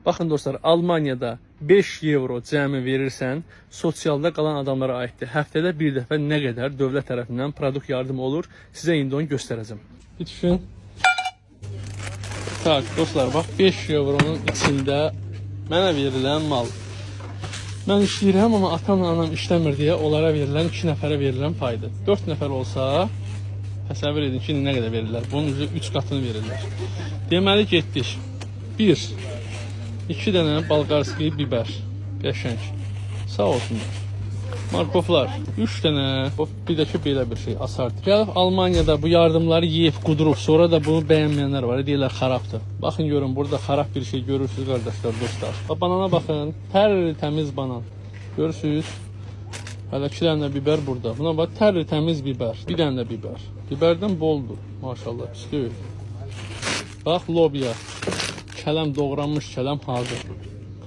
Baxın dostlar, Almaniyada 5 euro cəmi verirsən, sosialda qalan adamlara aiddir. Həftədə bir dəfə nə qədər dövlət tərəfindən produkt yardımı olur, sizə indi onu göstərəcəm. Bir düşün. Tak, dostlar, bax 5 euronun içində mənə verilən mal. Mən işləyirəm, amma atamla anam işləmir deyə onlara verilən 2 nəfərə verilən paydır. 4 nəfər olsa, təsəvvür edin ki, nə qədər verirlər. Bunun üzrə 3 qatını verirlər. Deməli, getdik. 1, 2 dənə balqarski biber. Qəşəng. Sağ olsunlar. Markoflar. 3 dənə. Bir də ki, belə bir şey. Asardır. Gəlib Almaniyada bu yardımları yeyib, qudurub. Sonra da bunu bəyənməyənlər var. Deyirlər, xarabdır. Baxın, görün, burada xarab bir şey görürsünüz, qardaşlar, dostlar. Banana baxın. Təmiz banan. Görürsünüz. Hələ 2 dənə biber burada. Buna bax, təmiz biber. Bir dənə də biber. Biberdən boldur. Maşallah. Pis deyil. Bax, lobya. Kələm, doğranmış kələm hazır.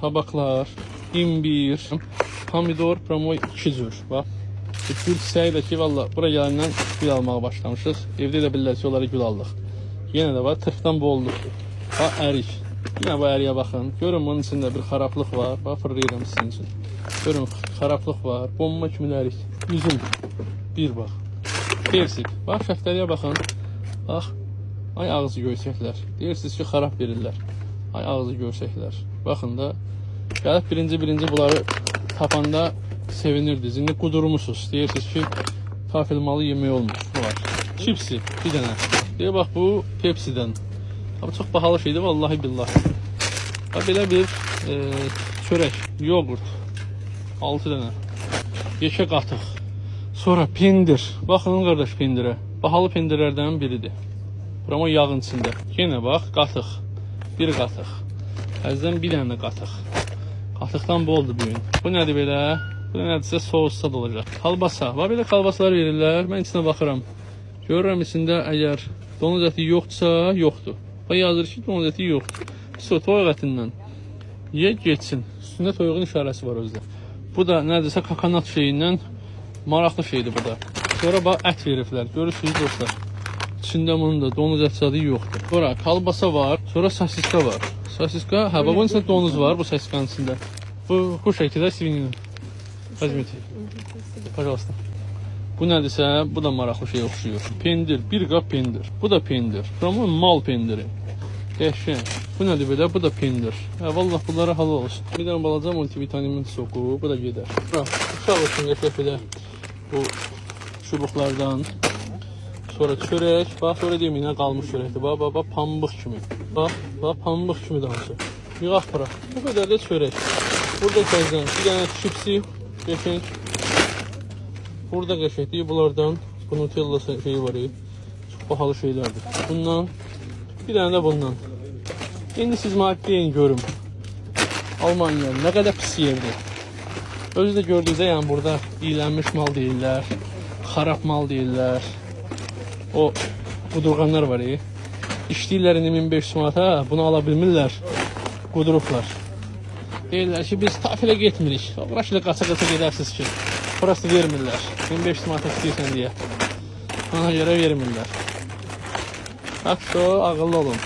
Kabaklar, imbir, pomidor, promoy 2 cür. Bax, gül çiçəyi də ki, valla, bura gələndən gül almağa başlamışıq. Evdə də bilirlər ki, onlara gül aldıq. Yenə də var, tırxdan boldur. Bax, ərik. Yenə bu əriyə baxın. Görün, bunun içində bir xarablıq var. Bax, fırlayıram sizin üçün. Görün, xarablıq var. Bomba kimi ərik. Üzüm. Bir bax. Persik. Bax, şəftəliyə baxın. Bax. Ay ağzı görsəklər. Deyirsiniz ki, xarab verirlər. Ay ağzı görsəklər. Baxın da, gəlib birinci bunları tapanda sevinirdiniz. İndi qudurmuşsunuz. Deyirsiniz ki, tafil malı yemək olmuş. Bu var. Çipsi, bir dənə. Deyir, bax, bu Pepsi'dən. Abi, çox bahalı şeydir, vallahi billahi. Belə bir çörək, yoğurt. 6 dənə. Yekə qatıq. Sonra pendir. Baxın, qardaş, pendirə. Bahalı pendirlərdən biridir. Amma yağın içində. Yenə bax, qatıq. Bir qatıq. Əzdən bir dənə qatıq. Qatıqdan boldur bu gün. Bu nədir belə? Bu nədirsə sousda da olacaq. Kalbasa. Bax, belə kalbasalar verirlər. Mən içinə baxıram. Görürəm içində əgər donuz əti yoxdursa, yoxdur. Bax, yazır ki, donuz əti yoxdur. Sonra toyuq ətindən. Ye, geçsin. Üstündə toyuğun işarəsi var özdə. Bu da nədirsə kakanat şeyindən maraqlı şeydir bu da. Sonra bax, ət veriblər. Görürsünüz dostlar. İçində bunun da donuz ət zadı yoxdur. Sonra kalbasa var, sonra sosiska var. Sosiska, hə, bunun içində donuz var bu sosiskanın içində. Bu şəkildə svinina. Возьмите. Пожалуйста. Bu nədirsə, bu da maraqlı şey oxşuyur. Pendir, bir qap pendir. Bu da pendir. Amma mal pendiri. Qəşəng. Bu nədir belə? Bu da pendir. Hə, vallah bunlara halal olsun. Bir dənə balaca multivitamin soku, bu da gedər. Uşaq üçün qəşəng belə bu çubuqlardan. Sonra çörək, bax, sonra deyim, yine qalmış çörəkdir. Bax, pambıq kimi. Bax, pambıq kimi dansı. Yığaq bura. Bu qədər də çörək. Burada təzdən bir dənə çipsi, qəşəng. Burada qəşəngdir, bunlardan. Bu Nutella şeyi var. Çox bahalı şeylərdir. Bundan, bir dənə də bundan. İndi siz mənə deyin, görüm. Almanya nə qədər pis yerdir. Özü də gördüyünüzdə, yəni burada iyilənmiş mal deyirlər, xarab mal deyirlər. O qudurğanlar var. İşləyirlər indi 1500 manata, bunu ala bilmirlər. Qudurublar. Deyirlər ki, biz tafilə getmirik. Burası ilə qaça-qaça gedərsiniz ki, burası vermirlər. 1500 manata istəyirsən deyə. Ona görə vermirlər. Bax, ağıllı olun.